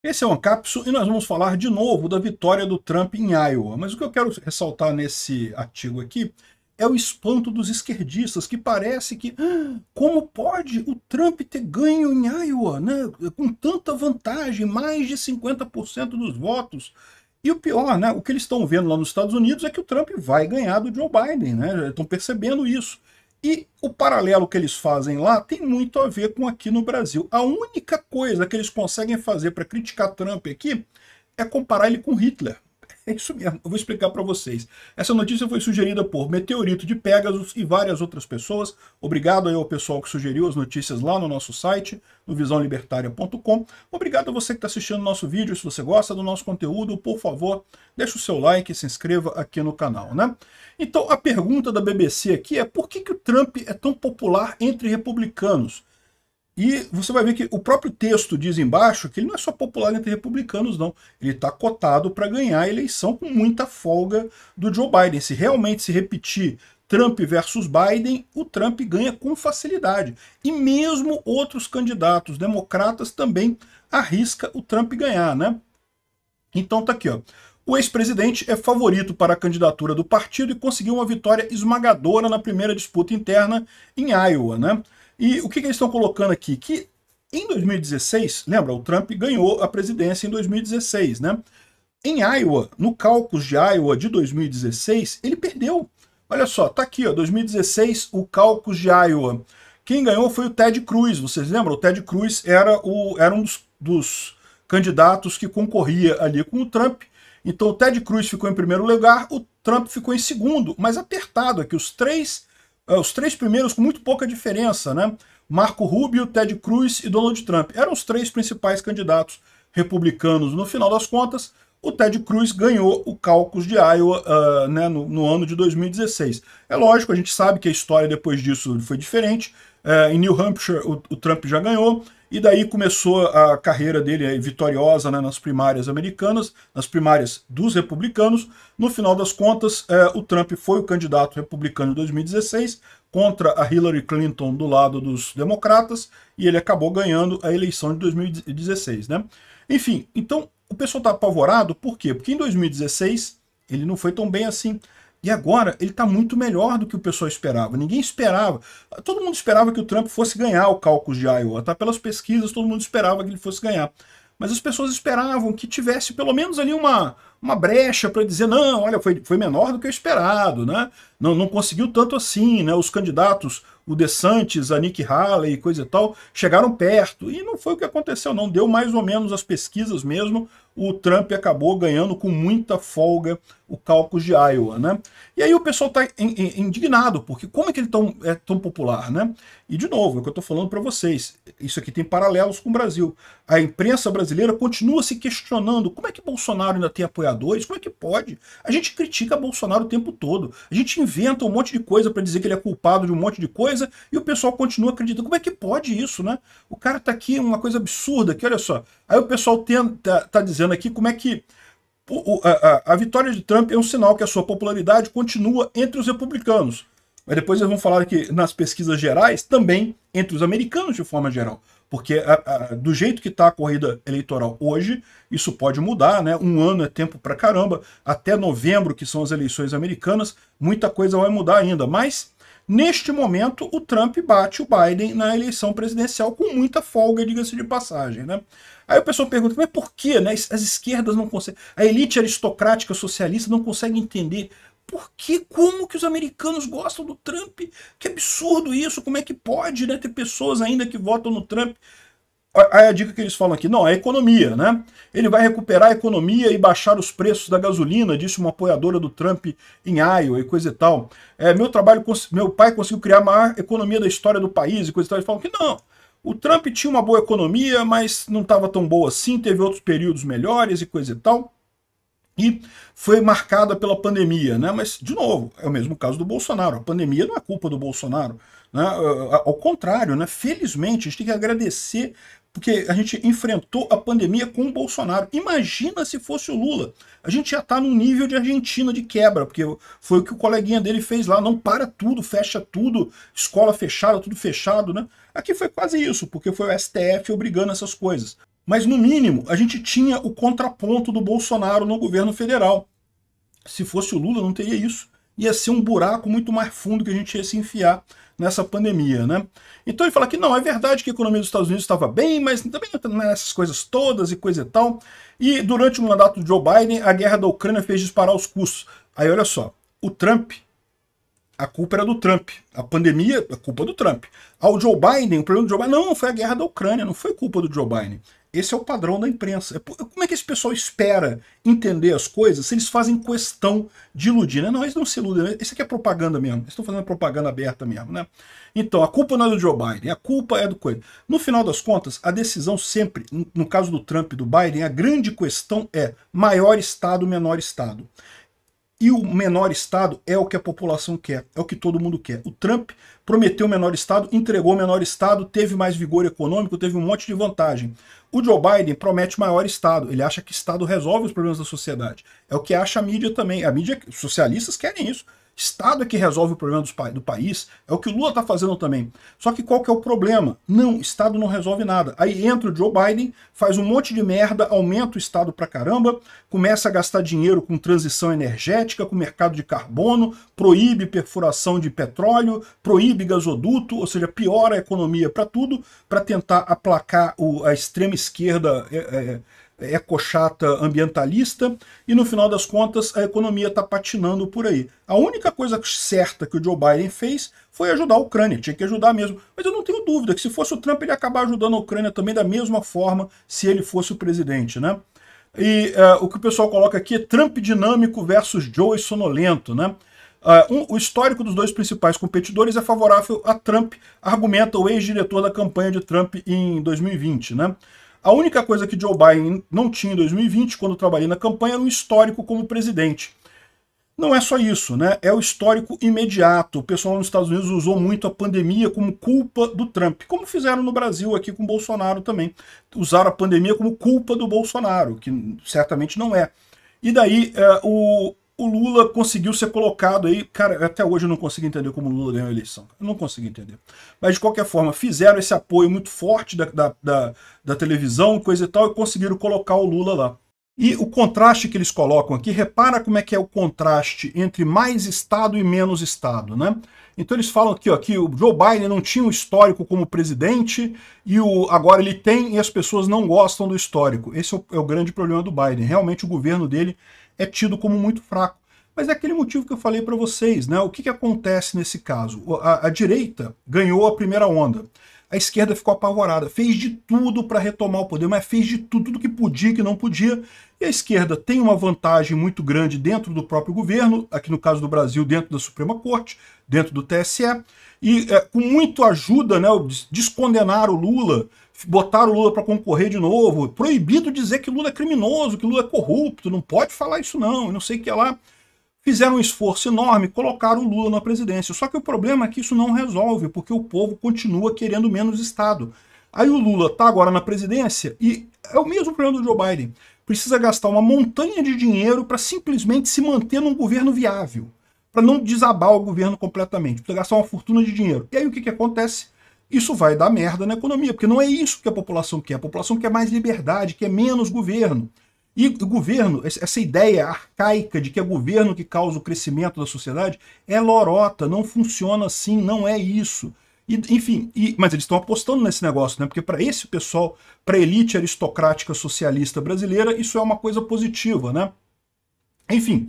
Esse é o Ancapso e nós vamos falar de novo da vitória do Trump em Iowa. Mas o que eu quero ressaltar nesse artigo aqui é o espanto dos esquerdistas, que parece que como pode o Trump ter ganho em Iowa, né, com tanta vantagem, mais de 50% dos votos. E o pior, né, o que eles estão vendo lá nos Estados Unidos é que o Trump vai ganhar do Joe Biden, né, estão percebendo isso. E o paralelo que eles fazem lá tem muito a ver com aqui no Brasil. A única coisa que eles conseguem fazer para criticar Trump aqui é comparar ele com Hitler. É isso mesmo, eu vou explicar para vocês. Essa notícia foi sugerida por Meteorito de Pegasus e várias outras pessoas. Obrigado aí ao pessoal que sugeriu as notícias lá no nosso site, no visãolibertaria.com. Obrigado a você que está assistindo o nosso vídeo. Se você gosta do nosso conteúdo, por favor, deixe o seu like e se inscreva aqui no canal, né? Então, a pergunta da BBC aqui é por que o Trump é tão popular entre republicanos? E você vai ver que o próprio texto diz embaixo que ele não é só popular entre republicanos, não. Ele está cotado para ganhar a eleição com muita folga do Joe Biden. Se realmente se repetir Trump versus Biden, o Trump ganha com facilidade. E mesmo outros candidatos democratas também arrisca o Trump ganhar, né? Então tá aqui, ó. O ex-presidente é favorito para a candidatura do partido e conseguiu uma vitória esmagadora na primeira disputa interna em Iowa, né? E o que eles estão colocando aqui? Que em 2016, lembra, o Trump ganhou a presidência em 2016, né? Em Iowa, no caucus de Iowa de 2016, ele perdeu. Olha só, tá aqui, ó, 2016, o caucus de Iowa. Quem ganhou foi o Ted Cruz, vocês lembram? O Ted Cruz era um dos candidatos que concorria ali com o Trump. Então o Ted Cruz ficou em primeiro lugar, o Trump ficou em segundo, mas apertado aqui, os três primeiros com muito pouca diferença, né? Marco Rubio, Ted Cruz e Donald Trump. Eram os três principais candidatos republicanos. No final das contas, o Ted Cruz ganhou o caucus de Iowa né, no ano de 2016. É lógico, a gente sabe que a história depois disso foi diferente. Em New Hampshire, o Trump já ganhou, e daí começou a carreira dele vitoriosa, né, nas primárias americanas, nas primárias dos republicanos. No final das contas, o Trump foi o candidato republicano em 2016 contra a Hillary Clinton do lado dos democratas, e ele acabou ganhando a eleição de 2016. Né? Enfim, então o pessoal está apavorado, por quê? Porque em 2016 ele não foi tão bem assim. E agora ele está muito melhor do que o pessoal esperava. Ninguém esperava. Todo mundo esperava que o Trump fosse ganhar o caucus de Iowa. Tá? Pelas pesquisas, todo mundo esperava que ele fosse ganhar. Mas as pessoas esperavam que tivesse pelo menos ali uma brecha para dizer, não, olha, foi menor do que o esperado, né? Não conseguiu tanto assim, né? Os candidatos, o DeSantis, a Nikki Haley e coisa e tal, chegaram perto. E não foi o que aconteceu, não. Deu mais ou menos as pesquisas mesmo. O Trump acabou ganhando com muita folga o caucus de Iowa, né? E aí o pessoal está indignado, porque como é que ele é tão popular, né? E de novo, é o que eu estou falando para vocês, isso aqui tem paralelos com o Brasil. A imprensa brasileira continua se questionando como é que Bolsonaro ainda tem apoiadores, como é que pode? A gente critica Bolsonaro o tempo todo, a gente inventa um monte de coisa para dizer que ele é culpado de um monte de coisa e o pessoal continua acreditando. Como é que pode isso, né? O cara tá aqui, uma coisa absurda, que olha só, aí o pessoal tá dizendo aqui como é que a vitória de Trump é um sinal que a sua popularidade continua entre os republicanos. Mas depois eles vão falar que nas pesquisas gerais, também entre os americanos de forma geral. Porque do jeito que está a corrida eleitoral hoje, isso pode mudar, né? Um ano é tempo pra caramba. Até novembro, que são as eleições americanas, muita coisa vai mudar ainda. Mas, neste momento, o Trump bate o Biden na eleição presidencial com muita folga, diga-se de passagem, né? Aí o pessoal pergunta, mas por que, né? As esquerdas não conseguem, a elite aristocrática socialista não consegue entender por que, como que os americanos gostam do Trump? Que absurdo isso, como é que pode, né, ter pessoas ainda que votam no Trump? Aí a dica que eles falam aqui, não, é a economia, né? Ele vai recuperar a economia e baixar os preços da gasolina, disse uma apoiadora do Trump em Iowa e coisa e tal. Meu pai conseguiu criar a maior economia da história do país e coisa e tal. Eles falam que não. O Trump tinha uma boa economia, mas não estava tão boa assim, teve outros períodos melhores e coisa e tal. E foi marcada pela pandemia, né? Mas, de novo, é o mesmo caso do Bolsonaro. A pandemia não é culpa do Bolsonaro, né? Ao contrário, né? Felizmente, a gente tem que agradecer porque a gente enfrentou a pandemia com o Bolsonaro. Imagina se fosse o Lula. A gente já está num nível de Argentina de quebra, porque foi o que o coleguinha dele fez lá. Não para tudo, fecha tudo, escola fechada, tudo fechado, né? Aqui foi quase isso, porque foi o STF obrigando essas coisas. Mas, no mínimo, a gente tinha o contraponto do Bolsonaro no governo federal. Se fosse o Lula, não teria isso. Ia ser um buraco muito mais fundo que a gente ia se enfiar nessa pandemia, né? Então ele fala que não, é verdade que a economia dos Estados Unidos estava bem, mas também nessas coisas todas e coisa e tal. E durante o mandato do Joe Biden, a guerra da Ucrânia fez disparar os custos. Aí olha só, o Trump, a culpa era do Trump. A pandemia, a culpa do Trump. Ao Joe Biden, o problema do Joe Biden, não, foi a guerra da Ucrânia, não foi culpa do Joe Biden. Esse é o padrão da imprensa. Como é que esse pessoal espera entender as coisas se eles fazem questão de iludir? Né? Não, eles não se iludem. Isso aqui é propaganda mesmo. Eles estão fazendo propaganda aberta mesmo. Né? Então, a culpa não é do Joe Biden, a culpa é do coisa. No final das contas, a decisão sempre, no caso do Trump e do Biden, a grande questão é maior Estado, menor Estado. E o menor Estado é o que a população quer, é o que todo mundo quer. O Trump prometeu o menor Estado, entregou o menor Estado, teve mais vigor econômico, teve um monte de vantagem. O Joe Biden promete maior Estado, ele acha que Estado resolve os problemas da sociedade. É o que acha a mídia também. A mídia, os socialistas querem isso. Estado é que resolve o problema do país, é o que o Lula está fazendo também. Só que qual que é o problema? Não, Estado não resolve nada. Aí entra o Joe Biden, faz um monte de merda, aumenta o Estado pra caramba, começa a gastar dinheiro com transição energética, com mercado de carbono, proíbe perfuração de petróleo, proíbe gasoduto, ou seja, piora a economia para tudo, para tentar aplacar a extrema esquerda ecochata ambientalista, e no final das contas a economia está patinando por aí. A única coisa certa que o Joe Biden fez foi ajudar a Ucrânia, tinha que ajudar mesmo. Mas eu não tenho dúvida que se fosse o Trump ele ia acabar ajudando a Ucrânia também da mesma forma se ele fosse o presidente, né? E o que o pessoal coloca aqui é Trump dinâmico versus Joe sonolento, né? O histórico dos dois principais competidores é favorável a Trump, argumenta o ex-diretor da campanha de Trump em 2020, né? A única coisa que Joe Biden não tinha em 2020, quando trabalhei na campanha, era um histórico como presidente. Não é só isso, né? É o histórico imediato. O pessoal nos Estados Unidos usou muito a pandemia como culpa do Trump, como fizeram no Brasil aqui com o Bolsonaro também. Usaram a pandemia como culpa do Bolsonaro, que certamente não é. E daí o Lula conseguiu ser colocado aí, cara, até hoje eu não consigo entender como o Lula ganhou a eleição. Eu não consigo entender. Mas de qualquer forma, fizeram esse apoio muito forte da televisão, coisa e tal, e conseguiram colocar o Lula lá. E o contraste que eles colocam aqui, repara como é que é o contraste entre mais Estado e menos Estado, né? Então eles falam aqui, ó, que o Joe Biden não tinha um histórico como presidente, e agora ele tem e as pessoas não gostam do histórico. Esse é o grande problema do Biden. Realmente o governo dele é tido como muito fraco. Mas é aquele motivo que eu falei para vocês, né? O que acontece nesse caso? A direita ganhou a primeira onda. A esquerda ficou apavorada, fez de tudo para retomar o poder, mas fez de tudo que podia e que não podia. E a esquerda tem uma vantagem muito grande dentro do próprio governo, aqui no caso do Brasil, dentro da Suprema Corte, dentro do TSE, e com muito ajuda, né, descondenar o Lula, botar o Lula para concorrer de novo, proibido dizer que o Lula é criminoso, que o Lula é corrupto, não pode falar isso não, e não sei o que lá. Fizeram um esforço enorme, colocaram o Lula na presidência. Só que o problema é que isso não resolve, porque o povo continua querendo menos Estado. Aí o Lula está agora na presidência e é o mesmo problema do Joe Biden. Precisa gastar uma montanha de dinheiro para simplesmente se manter num governo viável, para não desabar o governo completamente. Precisa gastar uma fortuna de dinheiro. E aí o que acontece? Isso vai dar merda na economia, porque não é isso que a população quer. A população quer mais liberdade, quer menos governo. E o governo, essa ideia arcaica de que é o governo que causa o crescimento da sociedade, é lorota, não funciona assim, não é isso. Enfim, mas eles estão apostando nesse negócio, né? Porque para esse pessoal, para a elite aristocrática socialista brasileira, isso é uma coisa positiva, né? Enfim,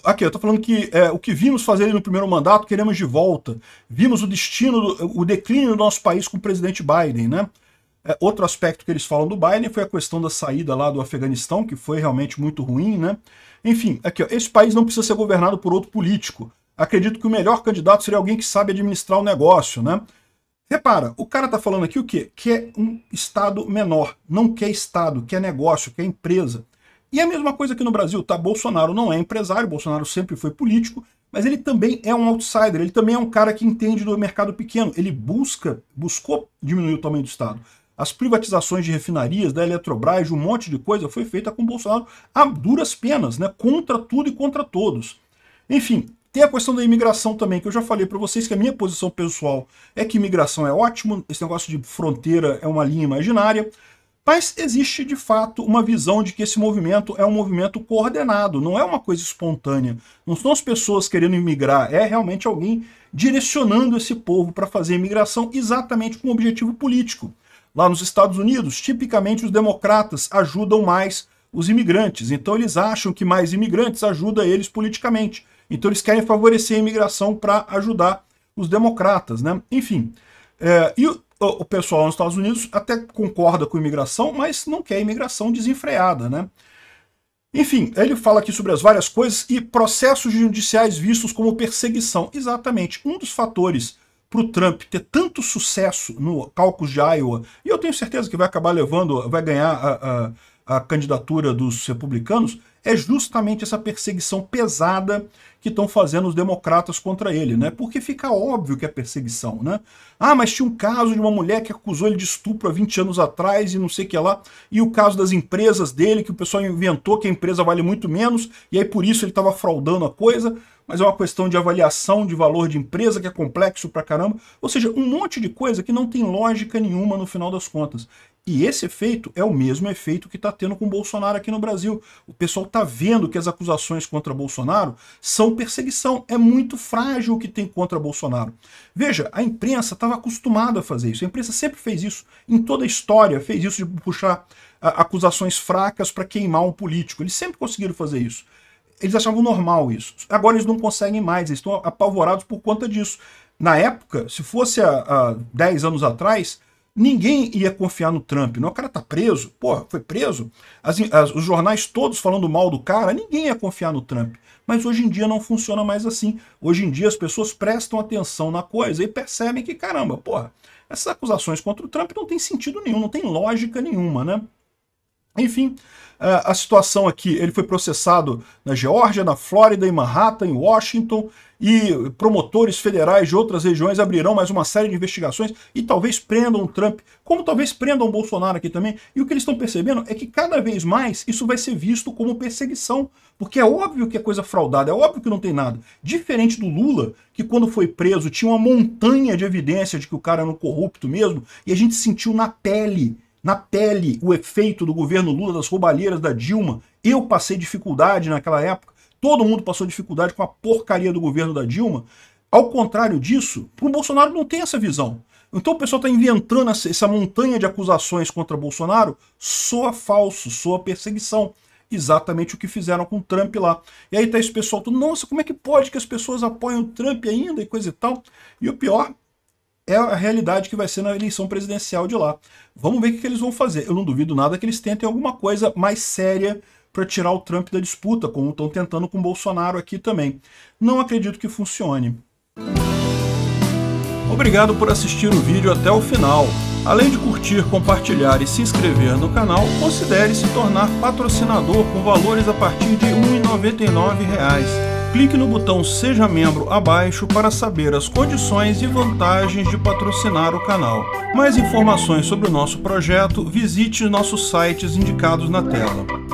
aqui eu estou falando que o que vimos fazer no primeiro mandato, queremos de volta. Vimos o destino, o declínio do nosso país com o presidente Biden, né? Outro aspecto que eles falam do Biden foi a questão da saída lá do Afeganistão, que foi realmente muito ruim, né? Enfim, aqui, ó, esse país não precisa ser governado por outro político. Acredito que o melhor candidato seria alguém que sabe administrar o negócio, né? Repara, o cara tá falando aqui o quê? Que é um Estado menor, não quer Estado, quer negócio, quer empresa. E a mesma coisa aqui no Brasil, tá? Bolsonaro não é empresário, Bolsonaro sempre foi político, mas ele também é um outsider, ele também é um cara que entende do mercado pequeno, ele buscou diminuir o tamanho do Estado. As privatizações de refinarias, da Eletrobras, de um monte de coisa, foi feita com Bolsonaro a duras penas, né? Contra tudo e contra todos. Enfim, tem a questão da imigração também, que eu já falei para vocês que a minha posição pessoal é que imigração é ótimo, esse negócio de fronteira é uma linha imaginária. Mas existe, de fato, uma visão de que esse movimento é um movimento coordenado, não é uma coisa espontânea. Não são as pessoas querendo imigrar, é realmente alguém direcionando esse povo para fazer imigração exatamente com um objetivo político. Lá nos Estados Unidos, tipicamente os democratas ajudam mais os imigrantes, então eles acham que mais imigrantes ajuda eles politicamente. Então eles querem favorecer a imigração para ajudar os democratas, né? Enfim, e o pessoal nos Estados Unidos até concorda com a imigração, mas não quer imigração desenfreada, né? Enfim, ele fala aqui sobre as várias coisas e processos judiciais vistos como perseguição. Exatamente, um dos fatores para o Trump ter tanto sucesso no caucus de Iowa, e eu tenho certeza que vai acabar levando, vai ganhar a candidatura dos republicanos, é justamente essa perseguição pesada que estão fazendo os democratas contra ele, né? Porque fica óbvio que é perseguição, né? Ah, mas tinha um caso de uma mulher que acusou ele de estupro há 20 anos atrás e não sei o que lá, e o caso das empresas dele, que o pessoal inventou que a empresa vale muito menos, e aí por isso ele estava fraudando a coisa, mas é uma questão de avaliação de valor de empresa que é complexo pra caramba, ou seja, um monte de coisa que não tem lógica nenhuma no final das contas. E esse efeito é o mesmo efeito que está tendo com o Bolsonaro aqui no Brasil. O pessoal está vendo que as acusações contra Bolsonaro são perseguição. É muito frágil o que tem contra Bolsonaro. Veja, a imprensa estava acostumada a fazer isso. A imprensa sempre fez isso. Em toda a história fez isso de puxar acusações fracas para queimar um político. Eles sempre conseguiram fazer isso. Eles achavam normal isso. Agora eles não conseguem mais. Eles estão apavorados por conta disso. Na época, se fosse há 10 anos atrás, ninguém ia confiar no Trump. Não, o cara tá preso. Porra, foi preso. Os jornais todos falando mal do cara, ninguém ia confiar no Trump. Mas hoje em dia não funciona mais assim. Hoje em dia as pessoas prestam atenção na coisa e percebem que, caramba, porra, essas acusações contra o Trump não tem sentido nenhum, não tem lógica nenhuma, né? Enfim, a situação aqui, ele foi processado na Geórgia, na Flórida, em Manhattan, em Washington, e promotores federais de outras regiões abrirão mais uma série de investigações e talvez prendam o Trump, como talvez prendam o Bolsonaro aqui também. E o que eles estão percebendo é que cada vez mais isso vai ser visto como perseguição, porque é óbvio que é coisa fraudada, é óbvio que não tem nada. Diferente do Lula, que quando foi preso tinha uma montanha de evidência de que o cara era um corrupto mesmo, e a gente sentiu na pele o efeito do governo Lula, das roubalheiras da Dilma. Eu passei dificuldade naquela época, todo mundo passou dificuldade com a porcaria do governo da Dilma. Ao contrário disso, para o Bolsonaro não tem essa visão. Então o pessoal está inventando essa montanha de acusações contra Bolsonaro, soa falso, soa perseguição. Exatamente o que fizeram com o Trump lá. E aí tá esse pessoal todo, nossa, como é que pode que as pessoas apoiam o Trump ainda e coisa e tal? E o pior é a realidade que vai ser na eleição presidencial de lá. Vamos ver o que eles vão fazer. Eu não duvido nada que eles tentem alguma coisa mais séria para tirar o Trump da disputa, como estão tentando com o Bolsonaro aqui também. Não acredito que funcione. Obrigado por assistir o vídeo até o final. Além de curtir, compartilhar e se inscrever no canal, considere se tornar patrocinador com valores a partir de R$ 1,99. Clique no botão Seja Membro abaixo para saber as condições e vantagens de patrocinar o canal. Mais informações sobre o nosso projeto, visite nossos sites indicados na tela.